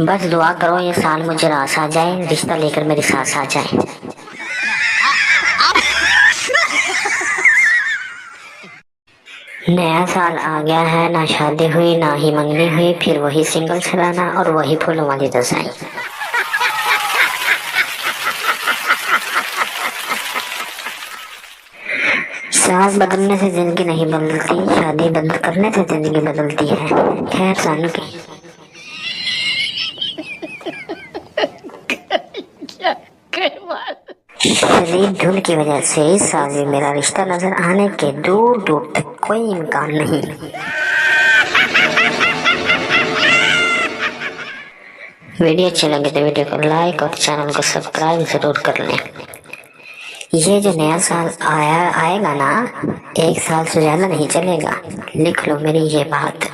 बस दुआ करो ये साल मुझे रास आ जाए, रिश्ता लेकर मेरी सास आ जाए। नया साल आ गया है, ना शादी हुई ना ही मंगनी हुई, फिर वही सिंगल चलाना और वही फूलों वाली रजाई। सास बदलने से जिंदगी नहीं बदलती, शादी बदल करने से जिंदगी बदलती है। खैर सानू की शरीर धुन की वजह से इस साल भी मेरा रिश्ता नजर आने के दूर दूर तक कोई इम्कान नहीं। वीडियो अच्छे लगे तो वीडियो को लाइक और चैनल को सब्सक्राइब जरूर कर लें। ये जो नया साल आएगा ना, एक साल से ज्यादा नहीं चलेगा, लिख लो मेरी ये बात।